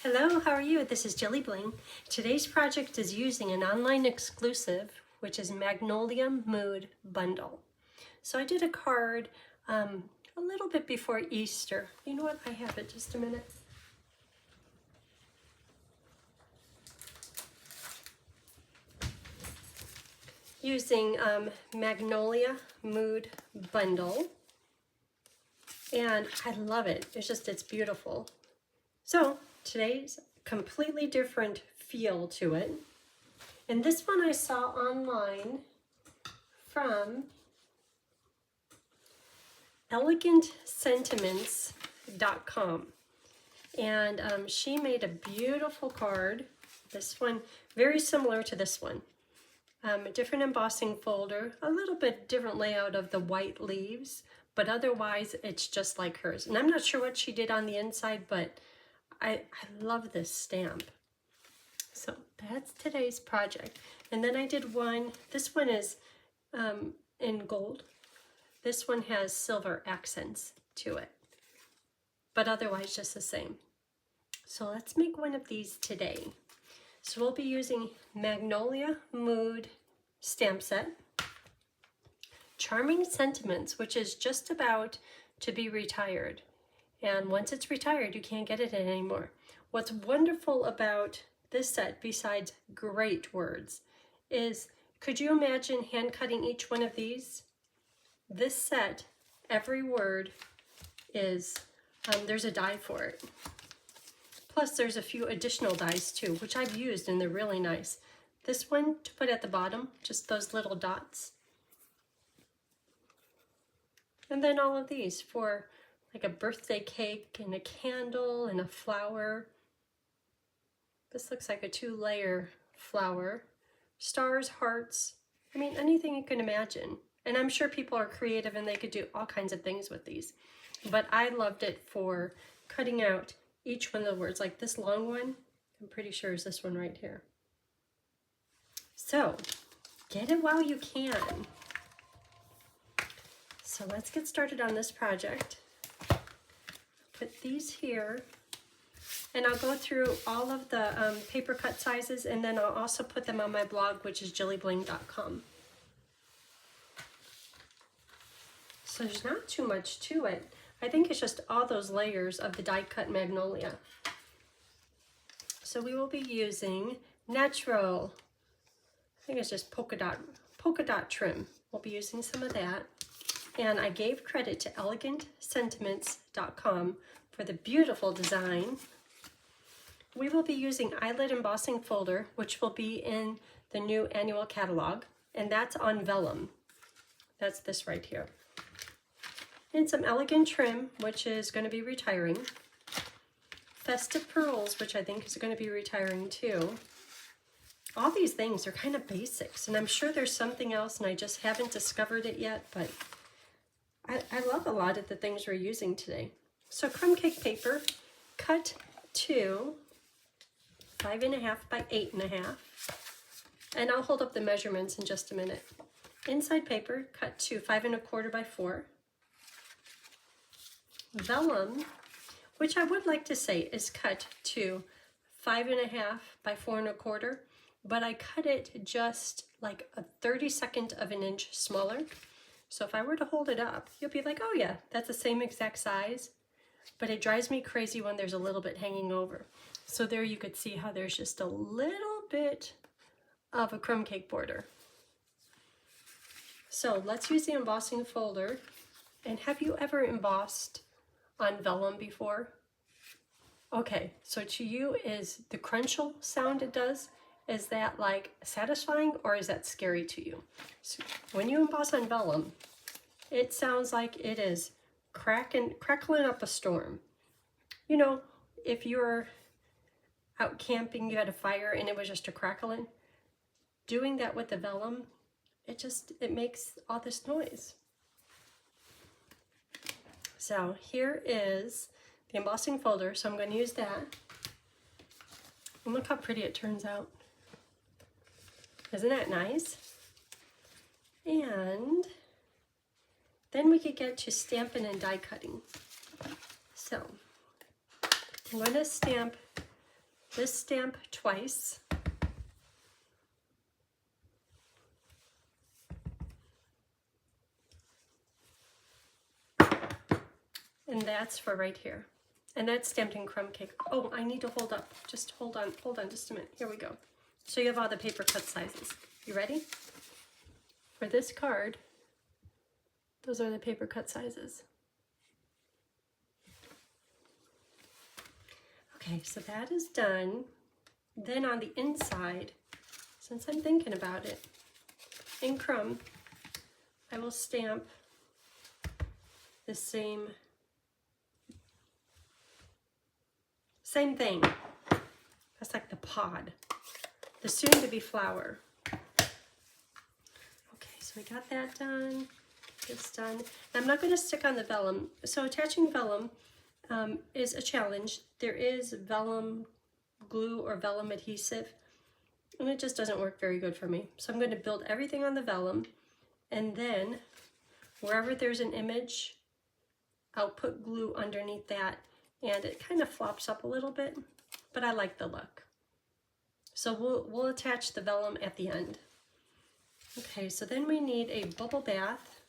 Hello, how are you? This is JilliBling. Today's project is using an online exclusive, which is Magnolia Mood Bundle. So I did a card a little bit before Easter. You know what? I have it. Just a minute. Using Magnolia Mood Bundle. And I love it. It's beautiful. So today's completely different feel to it. And this one I saw online from elegantsentiments.com. And she made a beautiful card. This one, very similar to this one. A different embossing folder, a little bit different layout of the white leaves, but otherwise it's just like hers. And I'm not sure what she did on the inside, but I love this stamp. So that's today's project. And then I did one, this one is in gold. This one has silver accents to it, but otherwise just the same. So let's make one of these today. So we'll be using Magnolia Mood stamp set, Charming Sentiments, which is just about to be retired. And once it's retired, you can't get it anymore. What's wonderful about this set, besides great words, is could you imagine hand cutting each one of these? This set, every word is, there's a die for it. Plus there's a few additional dies too, which I've used and they're really nice. This one to put at the bottom, just those little dots. And then all of these for like a birthday cake and a candle and a flower. This looks like a 2-layer flower. Stars, hearts, I mean anything you can imagine. And I'm sure people are creative and they could do all kinds of things with these. But I loved it for cutting out each one of the words. Like this long one, I'm pretty sure is this one right here. So get it while you can. So let's get started on this project. Put these here, and I'll go through all of the paper cut sizes, and then I'll also put them on my blog, which is JilliBling.com. So there's not too much to it. I think it's just all those layers of the die cut Magnolia. So we will be using natural, I think it's just polka dot trim. We'll be using some of that. And I gave credit to elegantsentiments.com for the beautiful design. We will be using eyelid embossing folder, which will be in the new annual catalog, and that's on vellum. That's this right here. And some elegant trim, which is going to be retiring. Festive pearls, which I think is going to be retiring too. All these things are kind of basics, and I'm sure there's something else and I just haven't discovered it yet, but I love a lot of the things we're using today. So crumb cake paper, cut to 5.5 by 8.5. And I'll hold up the measurements in just a minute. Inside paper, cut to 5.25 by 4. Vellum, which I would like to say is cut to 5.5 by 4.25, but I cut it just like a 32nd of an inch smaller. So if I were to hold it up, you'll be like, oh yeah, that's the same exact size, but it drives me crazy when there's a little bit hanging over. So there you could see how there's just a little bit of a crumb cake border. So let's use the embossing folder. And have you ever embossed on vellum before? Okay, so to you, is the crunchel sound it does, is that like satisfying or is that scary to you? So when you emboss on vellum, it sounds like it is crackling up a storm. You know, if you're out camping, you had a fire and it was just a crackling, doing that with the vellum, it makes all this noise. So here is the embossing folder, so I'm going to use that. And look how pretty it turns out. Isn't that nice? And then we could get to stamping and die cutting. So I'm going to stamp this stamp twice. And that's for right here. And that's stamped in crumb cake. Oh, I need to hold up. Just hold on just a minute. Here we go. So you have all the paper cut sizes. You ready? For this card, those are the paper cut sizes. Okay, so that is done. Then on the inside, since I'm thinking about it, in crumb, I will stamp the same thing. That's like the pod, the soon-to-be flower. Okay, so we got that done, this done. I'm not going to stick on the vellum. So attaching vellum is a challenge. There is vellum glue or vellum adhesive, and it just doesn't work very good for me. So I'm going to build everything on the vellum, and then wherever there's an image, I'll put glue underneath that, and it kind of flops up a little bit, but I like the look. So we'll attach the vellum at the end. Okay, so then we need a bubble bath,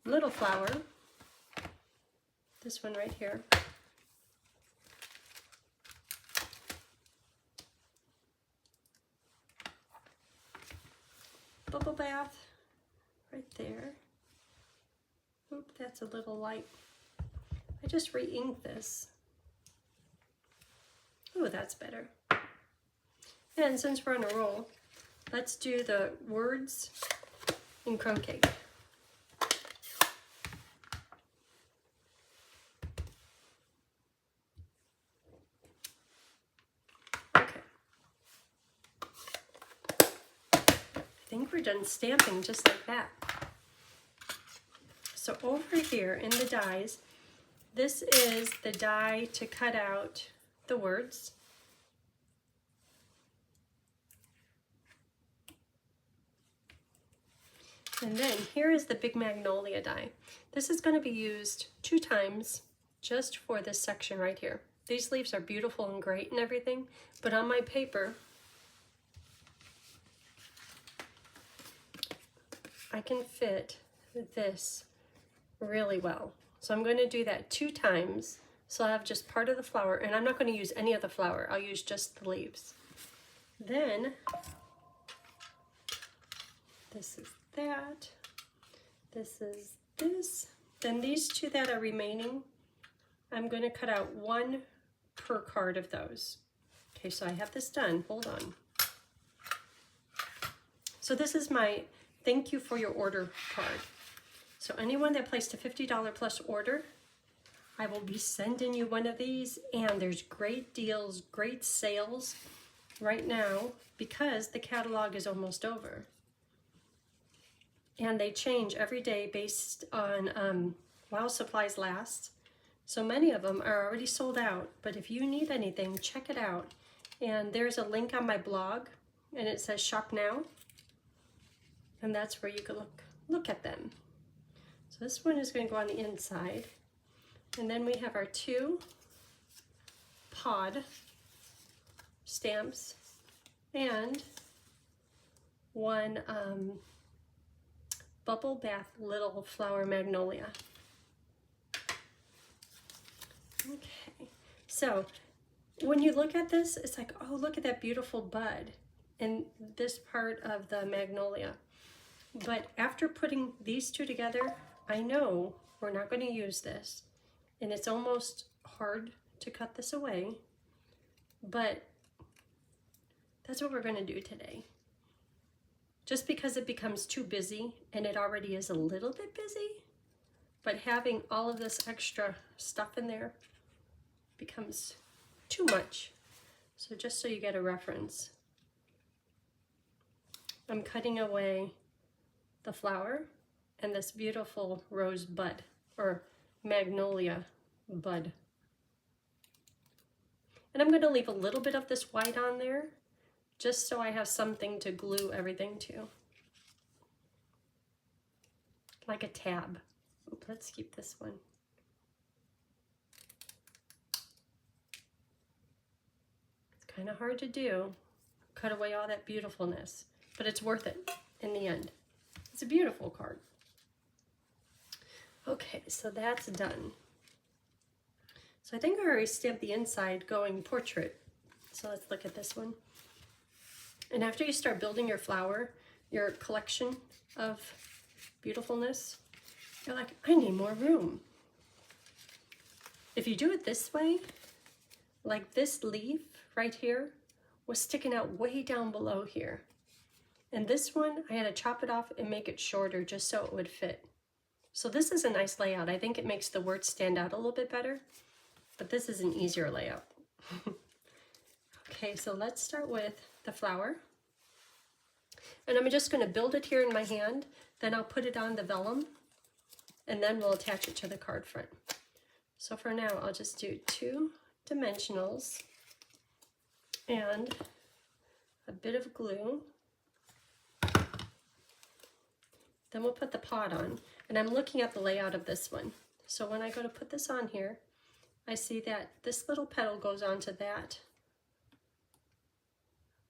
little flower, this one right here. Bubble bath right there. Oop, that's a little light. I just re-inked this. Oh, that's better. And since we're on a roll, let's do the words in crumb cake. Okay. I think we're done stamping just like that. So over here in the dies, this is the die to cut out the words. And then here is the big Magnolia die. This is going to be used 2 times just for this section right here. These leaves are beautiful and great and everything, but on my paper, I can fit this really well. So I'm going to do that 2 times. So I have just part of the flower, and I'm not going to use any of the flower. I'll use just the leaves. Then this is that. This is this. Then these 2 that are remaining, I'm going to cut out 1 per card of those. Okay, so I have this done. Hold on. So this is my thank you for your order card. So anyone that placed a $50 plus order, I will be sending you one of these, and there's great deals, great sales right now because the catalog is almost over. And they change every day based on while supplies last. So many of them are already sold out, but if you need anything, check it out. And there's a link on my blog, and it says shop now. And that's where you can look at them. So this one is going to go on the inside. And then we have our 2 pod stamps and 1 bubble bath little flower magnolia. Okay, so when you look at this, it's like, oh, look at that beautiful bud in this part of the magnolia. But after putting these 2 together, I know we're not going to use this, and it's almost hard to cut this away, but that's what we're going to do today. Just because it becomes too busy, and it already is a little bit busy, but having all of this extra stuff in there becomes too much. So just so you get a reference, I'm cutting away the flower and this beautiful rose bud, or magnolia bud. And I'm going to leave a little bit of this white on there, just so I have something to glue everything to. Like a tab. Let's keep this one. Kind of hard to do. Cut away all that beautifulness, but it's worth it in the end. It's a beautiful card. Okay, so that's done. So I think I already stamped the inside going portrait. So let's look at this one. And after you start building your flower, your collection of beautifulness, you're like, I need more room. If you do it this way, like this leaf right here was sticking out way down below here. And this one, I had to chop it off and make it shorter just so it would fit. So this is a nice layout. I think it makes the words stand out a little bit better, but this is an easier layout. Okay, so let's start with the flower. And I'm just going to build it here in my hand, then I'll put it on the vellum, and then we'll attach it to the card front. So for now, I'll just do 2 dimensionals and a bit of glue. Then we'll put the pot on, and I'm looking at the layout of this one. So when I go to put this on here, I see that this little petal goes onto that,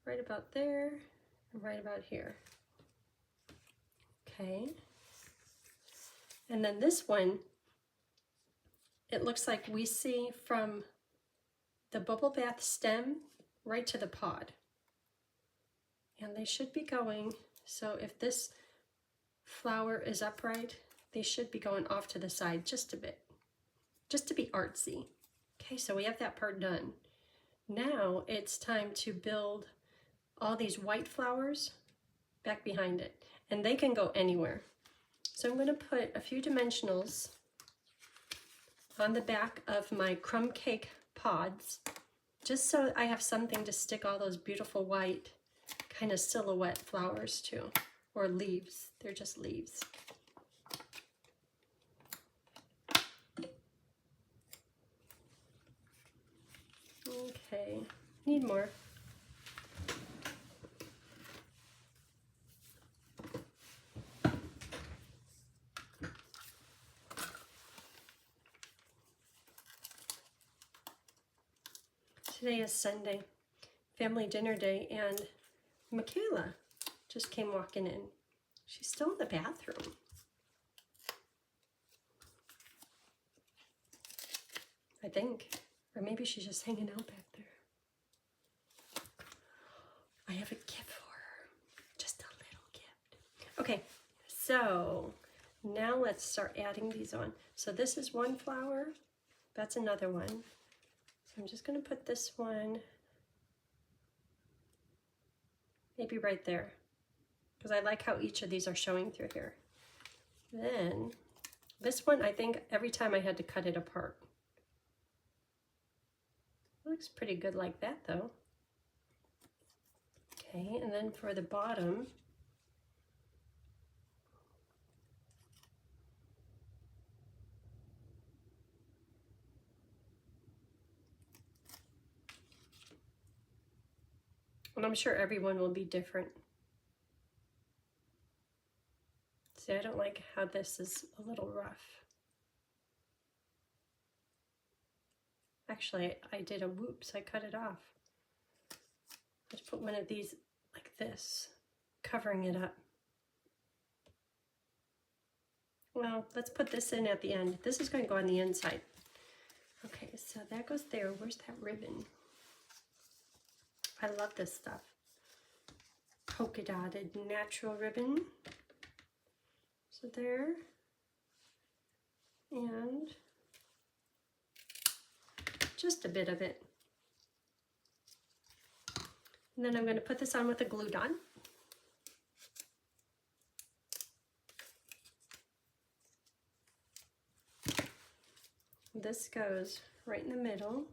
right about there, and right about here. Okay. And then this one, it looks like we see from the bubble bath stem right to the pod. And they should be going, so if this flower is upright, they should be going off to the side just a bit, just to be artsy. Okay, so we have that part done. Now it's time to build all these white flowers back behind it, and they can go anywhere. So I'm going to put a few dimensionals on the back of my crumb cake pods, just so I have something to stick all those beautiful white kind of silhouette flowers to, or leaves. They're just leaves. Okay, need more. Today is Sunday, family dinner day, and Michaela just came walking in. She's still in the bathroom. I think. Or maybe she's just hanging out back there. I have a gift for her. Just a little gift. Okay, so now let's start adding these on. So this is one flower. That's another one. So I'm just going to put this one maybe right there, because I like how each of these are showing through here. Then this one, I think every time I had to cut it apart. Looks pretty good like that though. Okay, and then for the bottom, and I'm sure everyone will be different. See, I don't like how this is a little rough. Actually, I did a whoops, I cut it off. Let's put one of these like this, covering it up. Well, let's put this in at the end. This is going to go on the inside. Okay, so that goes there. Where's that ribbon? I love this stuff. Polka dotted natural ribbon. So there. And just a bit of it. And then I'm going to put this on with a glue dot. This goes right in the middle.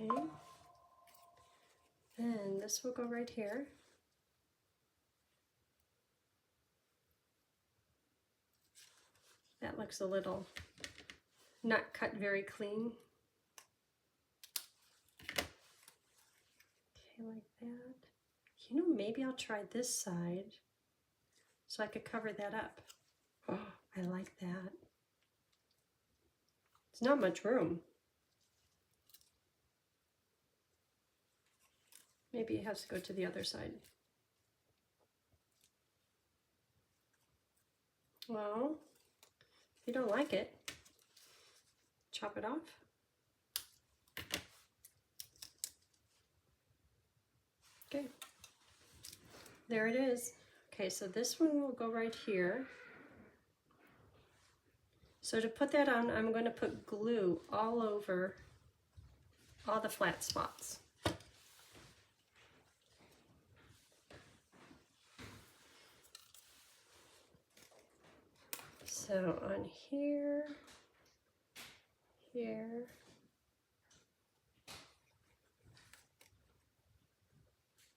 Okay. And this will go right here. That looks a little not cut very clean. Okay, like that. You know, maybe I'll try this side so I could cover that up. Oh, I like that. There's not much room. Maybe it has to go to the other side. Well, if you don't like it, chop it off. Okay, there it is. Okay, so this one will go right here. So to put that on, I'm going to put glue all over all the flat spots. So on here, here,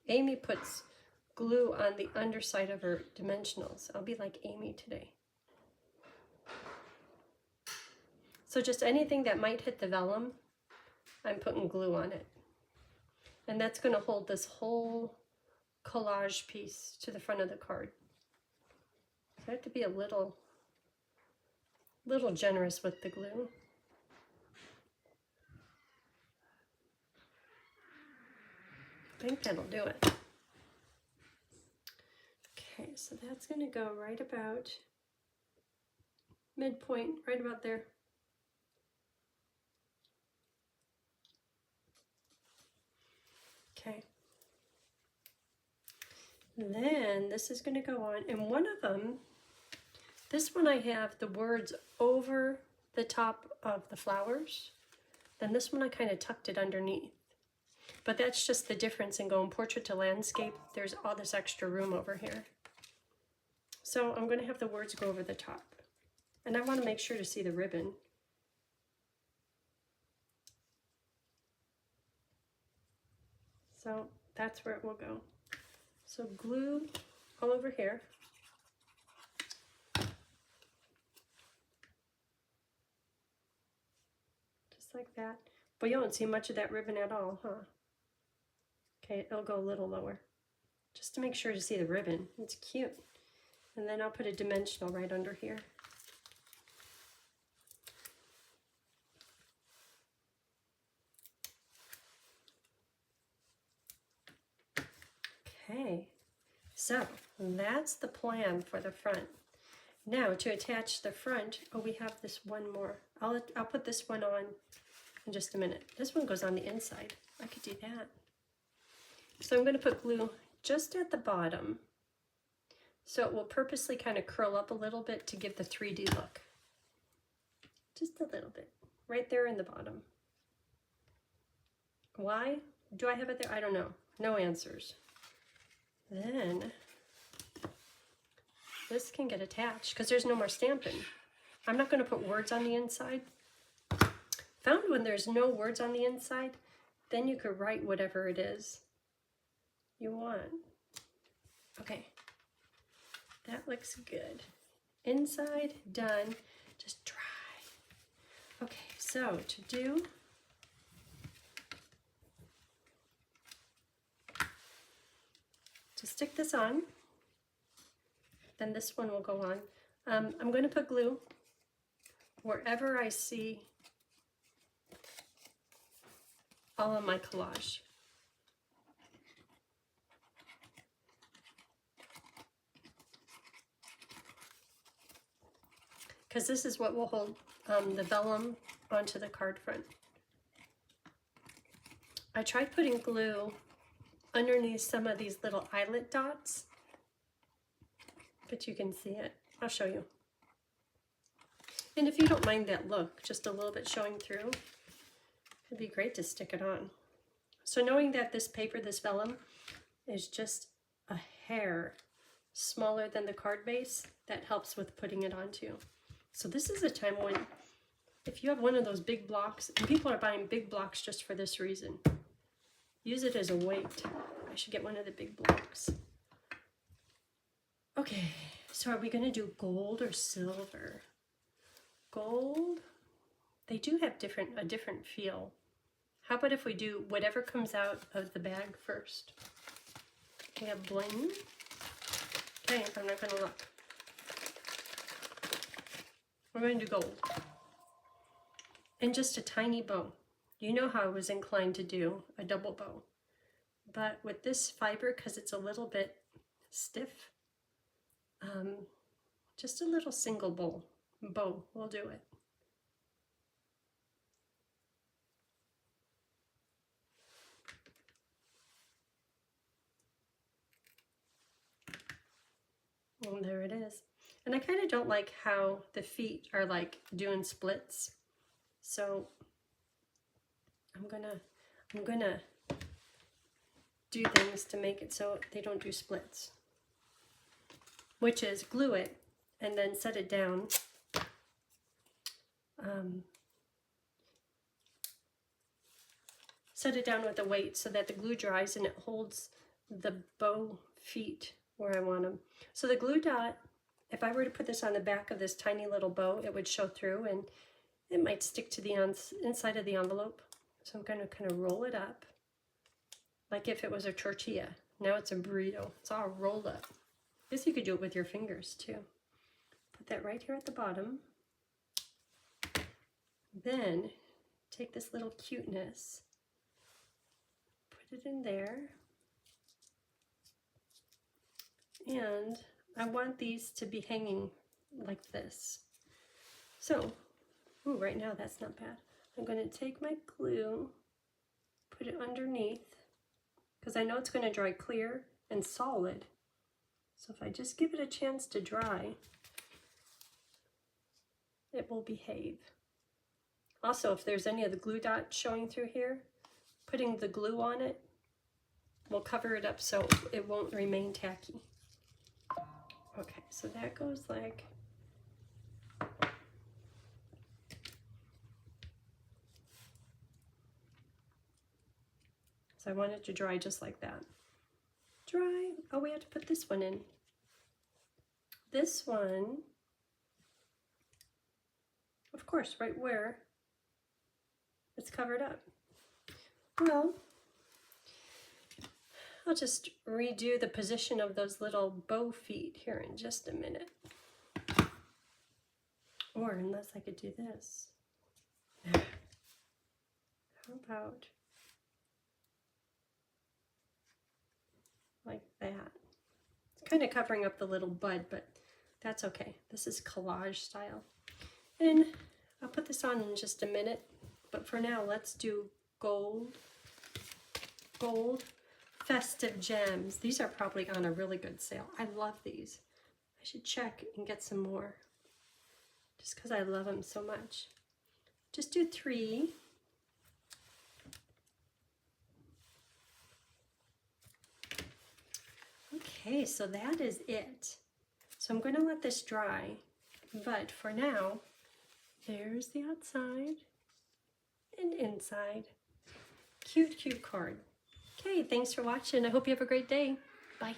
Amy puts glue on the underside of her dimensionals. I'll be like Amy today. So just anything that might hit the vellum, I'm putting glue on it. And that's going to hold this whole collage piece to the front of the card. So I have to be a little generous with the glue. I think that'll do it. Okay, so that's going to go right about midpoint, right about there. Okay. And then this is going to go on, and one of them, this one I have the words over the top of the flowers, and this one I kind of tucked it underneath. But that's just the difference in going portrait to landscape. There's all this extra room over here. So I'm going to have the words go over the top. And I want to make sure to see the ribbon. So that's where it will go. So glue all over here. Just like that. But you don't see much of that ribbon at all, huh? Okay, it'll go a little lower. Just to make sure to see the ribbon. It's cute. And then I'll put a dimensional right under here. Okay, so that's the plan for the front. Now to attach the front, oh, we have this one more. I'll put this one on in just a minute. This one goes on the inside. I could do that. So I'm going to put glue just at the bottom, so it will purposely kind of curl up a little bit to give the 3D look. Just a little bit, right there in the bottom. Why do I have it there? I don't know. No answers. Then this can get attached because there's no more Stampin'. I'm not going to put words on the inside. Found when there's no words on the inside, then you could write whatever it is you want. Okay, that looks good. Inside, done, just dry. Okay, so to stick this on, then this one will go on. I'm going to put glue wherever I see all of my collage. Because this is what will hold the vellum onto the card front. I tried putting glue underneath some of these little eyelet dots, but you can see it. I'll show you. And if you don't mind that look, just a little bit showing through, it'd be great to stick it on. So knowing that this paper, this vellum, is just a hair smaller than the card base, that helps with putting it on too. So this is a time when, if you have one of those big blocks, and people are buying big blocks just for this reason, use it as a weight. I should get one of the big blocks. Okay, so are we going to do gold or silver? Gold, they do have a different feel. How about if we do whatever comes out of the bag first? We have bling. Okay, I'm not going to look. We're going to do gold. and just a tiny bow. You know how I was inclined to do a double bow, but with this fiber, because it's a little bit stiff, just a little single bow will do it. And there it is. And I kind of don't like how the feet are like doing splits. So I'm gonna do things to make it so they don't do splits, which is glue it and then set it down. Set it down with a weight so that the glue dries and it holds the bow feet where I want them. So the glue dot, if I were to put this on the back of this tiny little bow, it would show through and it might stick to the inside of the envelope. So I'm going to kind of roll it up like if it was a tortilla. Now it's a burrito. It's all rolled up. I guess you could do it with your fingers too. Put that right here at the bottom. Then take this little cuteness, put it in there. And I want these to be hanging like this. So, ooh, right now that's not bad. I'm going to take my glue, put it underneath, because I know it's going to dry clear and solid. So if I just give it a chance to dry, it will behave. Also, if there's any of the glue dots showing through here, putting the glue on it will cover it up so it won't remain tacky. Okay, so that goes like, so I want it to dry just like that. Dry, oh, we have to put this one in. This one, of course, right where it's covered up. Well, I'll just redo the position of those little bow feet here in just a minute. Or unless I could do this. How about like that? It's kind of covering up the little bud, but that's okay. This is collage style. And I'll put this on in just a minute, but for now, let's do gold festive gems. These are probably on a really good sale. I love these. I should check and get some more just because I love them so much. Just do 3. Okay, so that is it. So I'm going to let this dry, but for now, there's the outside and inside. Cute, cute card. Okay, thanks for watching. I hope you have a great day. Bye.